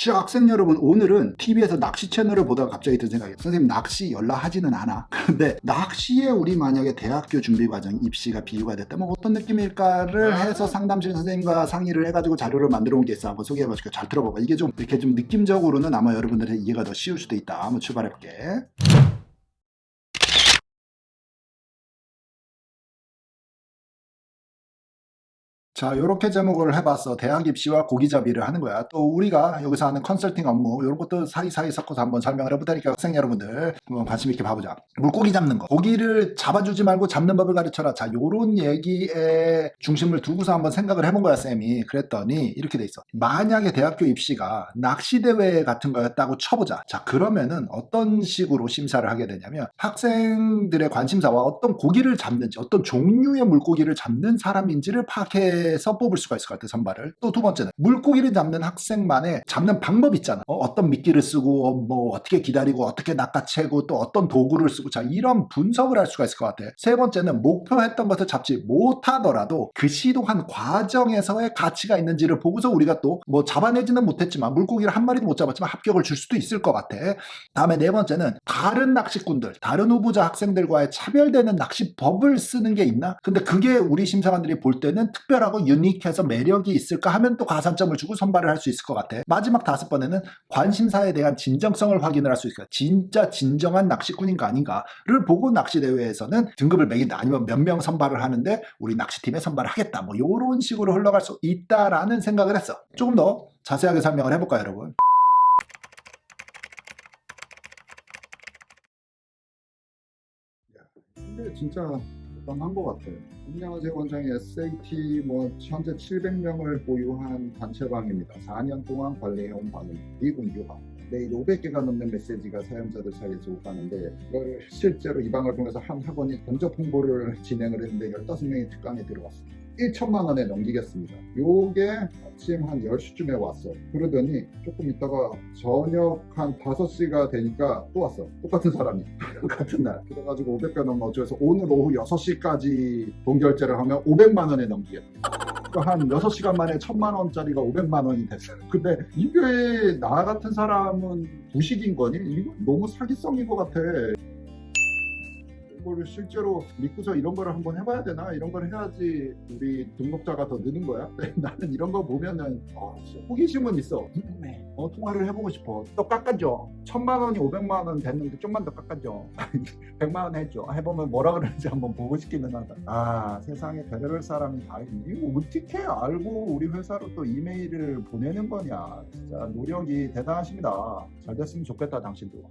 자, 학생 여러분, 오늘은 TV에서 낚시 채널을 보다가 갑자기 든 생각이에요. 선생님, 낚시 연락하지는 않아. 그런데 낚시에 우리 만약에 대학교 준비과정 입시가 비유가 됐다면 어떤 느낌일까를 해서 상담실 선생님과 상의를 해가지고 자료를 만들어 온 게 있어. 한번 소개해봐줄게. 잘 들어봐봐. 이게 좀 이렇게 좀 느낌적으로는 아마 여러분들의 이해가 더 쉬울 수도 있다. 한번 출발해볼게. 자, 요렇게 제목을 해봤어. 대학 입시와 고기잡이를 하는 거야. 또 우리가 여기서 하는 컨설팅 업무, 이런 것도 사이사이 섞어서 한번 설명을 해볼 테니까 학생 여러분들 한번 관심 있게 봐보자. 물고기 잡는 거. 고기를 잡아주지 말고 잡는 법을 가르쳐라. 자, 요런 얘기에 중심을 두고서 한번 생각을 해본 거야, 쌤이. 그랬더니 이렇게 돼 있어. 만약에 대학교 입시가 낚시대회 같은 거였다고 쳐보자. 자, 그러면은 어떤 식으로 심사를 하게 되냐면 학생들의 관심사와 어떤 고기를 잡는지, 어떤 종류의 물고기를 잡는 사람인지를 파악해서 뽑을 수가 있을 것 같아, 선발을. 또 두 번째는 물고기를 잡는 학생만의 잡는 방법 있잖아. 어떤 미끼를 쓰고 뭐 어떻게 기다리고 어떻게 낚아채고 또 어떤 도구를 쓰고, 자, 이런 분석을 할 수가 있을 것 같아. 세 번째는 목표했던 것을 잡지 못하더라도 그 시도한 과정에서의 가치가 있는지를 보고서 우리가 또 뭐 잡아내지는 못했지만 물고기를 한 마리도 못 잡았지만 합격을 줄 수도 있을 것 같아. 다음에 네 번째는 다른 낚시꾼들, 다른 후보자 학생들과의 차별되는 낚시법을 쓰는 게 있나? 근데 그게 우리 심사관들이 볼 때는 특별하고 유니크해서 매력이 있을까 하면 또 가산점을 주고 선발을 할 수 있을 것 같아. 마지막 다섯 번에는 관심사에 대한 진정성을 확인을 할 수 있을까? 진짜 진정한 낚시꾼인가 아닌가를 보고 낚시대회에서는 등급을 매긴다. 아니면 몇 명 선발을 하는데 우리 낚시팀에 선발을 하겠다. 뭐 이런 식으로 흘러갈 수 있다라는 생각을 했어. 조금 더 자세하게 설명을 해볼까요, 여러분? 근데 진짜 대단한 것 같아요. 안녕하세요, 원장의 SAT 현재 700명을 보유한 단체방입니다. 4년 동안 관리해온 방은 미국 유학. 매일 500개가 넘는 메시지가 사용자들 사이에서 오가는데 이걸 실제로 이 방을 통해서 한 학원이 견적 홍보를 진행을 했는데 15명이 특강에 들어왔습니다. 1천만 원에 넘기겠습니다. 요게 아침 한 10시쯤에 왔어. 그러더니 조금 있다가 저녁 한 5시가 되니까 또 왔어. 똑같은 사람이. 같은 날. 그래가지고 500개 넘어 어쩌서 오늘 오후 6시까지 돈 결제를 하면 500만 원에 넘기겠다. 그러니까 한 6시간 만에 1000만 원짜리가 500만 원이 됐어요. 근데 이게 나 같은 사람은 부식인 거니? 이거 너무 사기성인 것 같아. 이거를 실제로 믿고서 이런 거를 한번 해봐야 되나? 이런 걸 해야지 우리 등록자가 더 느는 거야? 나는 이런 거 보면은 호기심은 있어. 궁금해. 통화를 해보고 싶어. 또 깎아줘. 1000만 원이 500만 원 됐는데 좀만 더 깎아줘. 100만 원 해줘. 해보면 뭐라 그러는지 한번 보고 싶기는 하다. 아, 세상에 별의별 사람이 다 있네. 이거 어떻게 알고 우리 회사로 또 이메일을 보내는 거냐. 진짜 노력이 대단하십니다. 잘 됐으면 좋겠다, 당신도.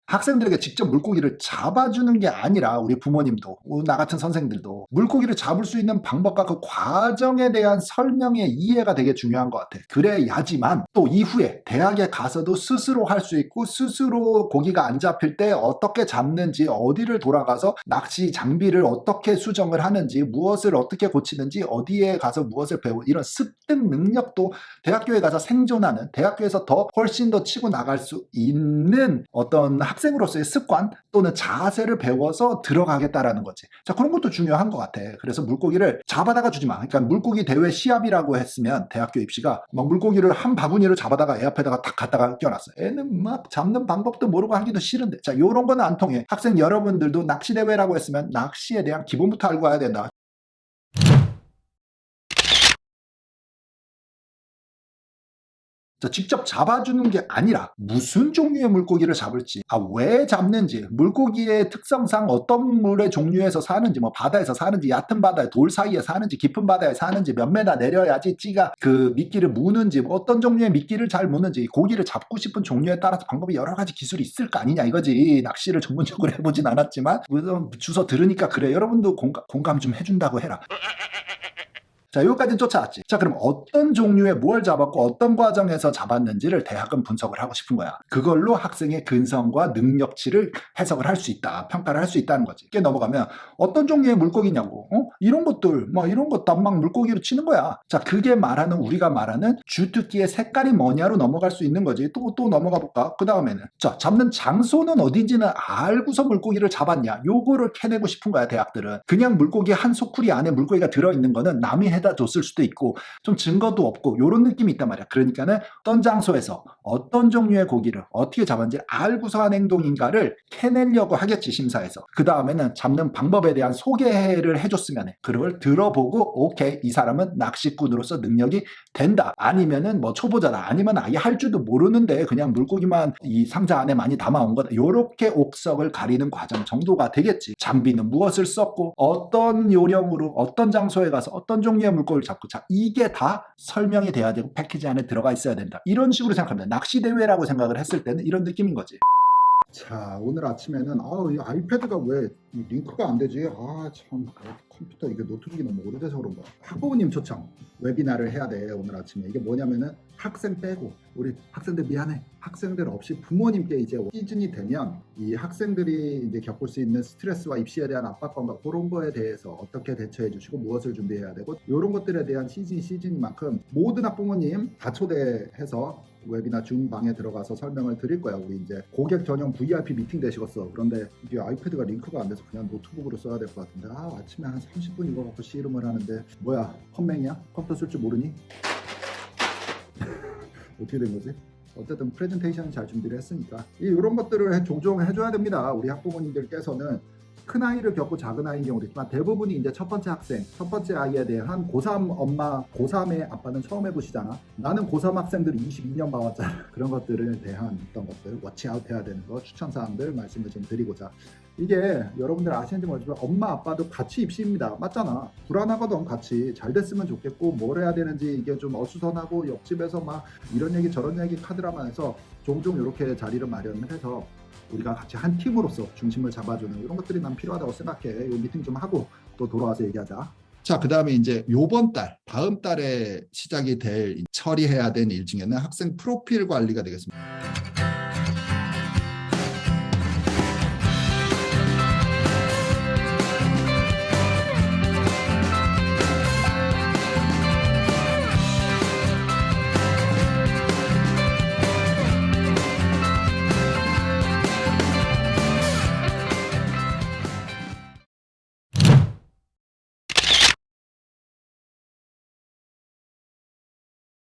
학생들에게 직접 물고기를 잡아주는 게 아니라 우리 부모님도 나 같은 선생들도 물고기를 잡을 수 있는 방법과 그 과정에 대한 설명의 이해가 되게 중요한 것 같아. 그래야지만 또 이후에 대학에 가서도 스스로 할 수 있고 스스로 고기가 안 잡힐 때 어떻게 잡는지, 어디를 돌아가서 낚시 장비를 어떻게 수정을 하는지, 무엇을 어떻게 고치는지, 어디에 가서 무엇을 배우고, 이런 습득 능력도 대학교에 가서 생존하는, 대학교에서 더 훨씬 더 치고 나갈 수 있는 어떤 학생으로서의 습관 또는 자세를 배워서 들어가겠다라는 거지. 자, 그런 것도 중요한 것 같아. 그래서 물고기를 잡아다가 주지 마. 그러니까 물고기 대회 시합이라고 했으면 대학교 입시가 막 물고기를 한 바구니를 잡아다가 애 앞에다가 탁 갖다가 껴놨어. 애는 막 잡는 방법도 모르고 하기도 싫은데. 자, 요런 거는 안 통해. 학생 여러분들도 낚시 대회라고 했으면 낚시에 대한 기본부터 알고 와야 된다. 직접 잡아주는 게 아니라 무슨 종류의 물고기를 잡을지, 왜 잡는지, 물고기의 특성상 어떤 물의 종류에서 사는지, 뭐 바다에서 사는지, 얕은 바다에 돌 사이에 사는지, 깊은 바다에 사는지, 몇 메다 내려야지 찌가 그 미끼를 무는지, 뭐 어떤 종류의 미끼를 잘 무는지, 고기를 잡고 싶은 종류에 따라서 방법이 여러 가지 기술이 있을 거 아니냐 이거지. 낚시를 전문적으로 해보진 않았지만 주소 들으니까 그래. 여러분도 공감 좀 해준다고 해라. 자, 여기까지는 쫓아왔지. 자, 그럼 어떤 종류의 뭘 잡았고 어떤 과정에서 잡았는지를 대학은 분석을 하고 싶은 거야. 그걸로 학생의 근성과 능력치를 해석을 할 수 있다. 평가를 할 수 있다는 거지. 이게 넘어가면 어떤 종류의 물고기냐고. 이런 것들, 이런 것 막 물고기로 치는 거야. 자, 그게 말하는 우리가 말하는 주특기의 색깔이 뭐냐로 넘어갈 수 있는 거지. 또 넘어가 볼까? 그 다음에는 자, 잡는 장소는 어딘지는 알고서 물고기를 잡았냐. 요거를 캐내고 싶은 거야, 대학들은. 그냥 물고기 한 소쿠리 안에 물고기가 들어있는 거는 남이 해다 줬을 수도 있고 좀 증거도 없고 요런 느낌이 있단 말이야. 그러니까는 어떤 장소에서 어떤 종류의 고기를 어떻게 잡았는지 알고서 한 행동인가를 캐내려고 하겠지, 심사에서. 그 다음에는 잡는 방법에 대한 소개를 해줬으면 해. 그걸 들어보고 오케이, 이 사람은 낚시꾼으로서 능력이 된다. 아니면은 뭐 초보자다. 아니면 아예 할 줄도 모르는데 그냥 물고기만 이 상자 안에 많이 담아온 거다. 요렇게 옥석을 가리는 과정 정도가 되겠지. 장비는 무엇을 썼고 어떤 요령으로 어떤 장소에 가서 어떤 종류의 물고기를 잡고, 자, 이게 다 설명이 돼야 되고 패키지 안에 들어가 있어야 된다. 이런 식으로 생각합니다. 낚시대회라고 생각을 했을 때는 이런 느낌인 거지. 자, 오늘 아침에는 이 아이패드가 왜 링크가 안 되지? 참, 컴퓨터 이게 노트북이 너무 오래돼서 그런 거야. 학부모님 초청 웨비나를 해야 돼, 오늘 아침에. 이게 뭐냐면은 학생 빼고 우리 학생들 미안해, 학생들 없이 부모님께 이제 시즌이 되면 이 학생들이 이제 겪을 수 있는 스트레스와 입시에 대한 압박감과 그런 거에 대해서 어떻게 대처해 주시고 무엇을 준비해야 되고 이런 것들에 대한 시즌이만큼 모든 학부모님 다 초대해서 웨비나 줌방에 들어가서 설명을 드릴 거야. 우리 이제 고객 전용 VIP 미팅 되시겠어. 그런데 이게 아이패드가 링크가 안 돼서 그냥 노트북으로 써야 될 것 같은데 아침에 한 30분 이거 갖고 씨름을 하는데 뭐야, 컴맹이야? 컴퓨터 쓸 줄 모르니? 어떻게 된 거지? 어쨌든 프레젠테이션 잘 준비를 했으니까 이런 것들을 종종 해줘야 됩니다. 우리 학부모님들께서는 큰 아이를 겪고 작은 아이인 경우도 있지만 대부분이 이제 첫 번째 학생, 첫 번째 아이에 대한 고3 엄마, 고3의 아빠는 처음 해보시잖아. 나는 고3 학생들을 22년 봐왔잖아. 그런 것들에 대한 어떤 것들, 워치아웃 해야 되는 거, 추천사항들 말씀을 좀 드리고자. 이게 여러분들 아시는지 모르지만 엄마 아빠도 같이 입시입니다. 맞잖아. 불안하거든. 같이 잘 됐으면 좋겠고 뭘 해야 되는지 이게 좀 어수선하고 옆집에서 막 이런 얘기 저런 얘기 카드라만 해서 종종 이렇게 자리를 마련을 해서 우리가 같이 한 팀으로서 중심을 잡아주는 이런 것들이 난 필요하다고 생각해. 이 미팅 좀 하고 또 돌아와서 얘기하자. 자, 그 다음에 이제 요번 달, 다음 달에 시작이 될 처리해야 되는 일 중에는 학생 프로필 관리가 되겠습니다.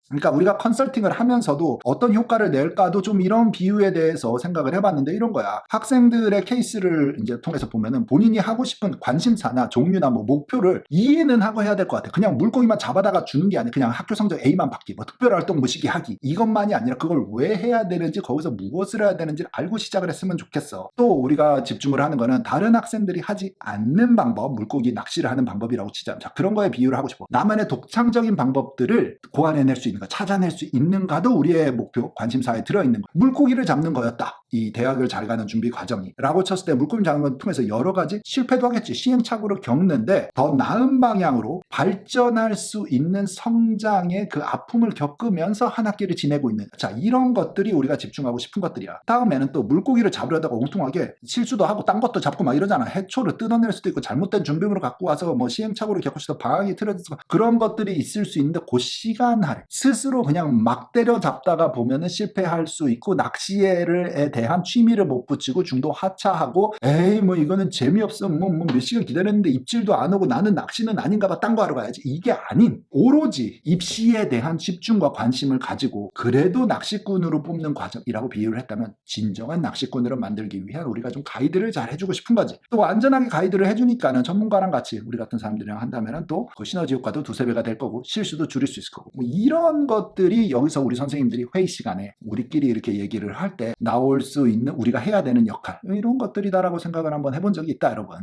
그러니까 우리가 컨설팅을 하면서도 어떤 효과를 낼까도 좀 이런 비유에 대해서 생각을 해봤는데 이런 거야. 학생들의 케이스를 이제 통해서 보면은 본인이 하고 싶은 관심사나 종류나 뭐 목표를 이해는 하고 해야 될 것 같아. 그냥 물고기만 잡아다가 주는 게 아니라 그냥 학교 성적 A만 받기, 뭐 특별활동 무시기 하기, 이것만이 아니라 그걸 왜 해야 되는지, 거기서 무엇을 해야 되는지를 알고 시작을 했으면 좋겠어. 또 우리가 집중을 하는 거는 다른 학생들이 하지 않는 방법, 물고기 낚시를 하는 방법이라고 치자. 자, 그런 거에 비유를 하고 싶어. 나만의 독창적인 방법들을 고안해낼 수 있는, 찾아낼 수 있는가도 우리의 목표, 관심사에 들어있는 거. 물고기를 잡는 거였다, 이 대학을 잘 가는 준비 과정이 라고 쳤을 때 물고기 잡는 걸 통해서 여러 가지 실패도 하겠지, 시행착오를 겪는데 더 나은 방향으로 발전할 수 있는 성장의 그 아픔을 겪으면서 한 학기를 지내고 있는, 자, 이런 것들이 우리가 집중하고 싶은 것들이야. 다음에는 또 물고기를 잡으려다가 엉뚱하게 실수도 하고 딴 것도 잡고 막 이러잖아. 해초를 뜯어낼 수도 있고 잘못된 준비물을 갖고 와서 뭐 시행착오를 겪을 수도, 방향이 틀어져서 그런 것들이 있을 수 있는데 그 시간 할애, 스스로 그냥 막 때려잡다가 보면은 실패할 수 있고 낚시에 대한 취미를 못 붙이고 중도 하차하고 에이 뭐 이거는 재미없어, 뭐 몇 시간 기다렸는데 입질도 안 오고 나는 낚시는 아닌가 봐, 딴 거 하러 가야지, 이게 아닌 오로지 입시에 대한 집중과 관심을 가지고 그래도 낚시꾼으로 뽑는 과정이라고 비유를 했다면 진정한 낚시꾼으로 만들기 위한 우리가 좀 가이드를 잘 해주고 싶은 거지. 또 안전하게 가이드를 해주니까는 전문가랑 같이 우리 같은 사람들이랑 한다면은 또 그 시너지 효과도 두세 배가 될 거고 실수도 줄일 수 있을 거고, 뭐 이런 것들이 여기서 우리 선생님들이 회의 시간에 우리끼리 이렇게 얘기를 할 때 나올 수 있는 우리가 해야 되는 역할, 이런 것들이다라고 생각을 한번 해본 적이 있다, 여러분.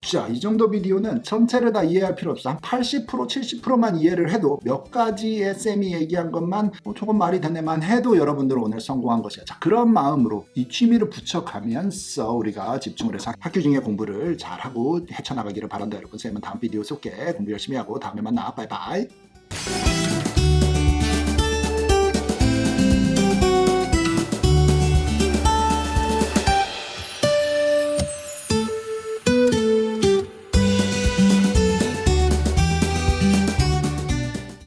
자, 이 정도 비디오는 전체를 다 이해할 필요 없어. 한 80%, 70%만 이해를 해도 몇 가지의 쌤이 얘기한 것만 조금 말이 되네만 해도 여러분들은 오늘 성공한 것이야. 자, 그런 마음으로 이 취미를 부척하면서 우리가 집중을 해서 학교 중에 공부를 잘하고 헤쳐나가기를 바란다. 여러분, 쌤은 다음 비디오 쏠게. 공부 열심히 하고 다음에 만나. 바이바이.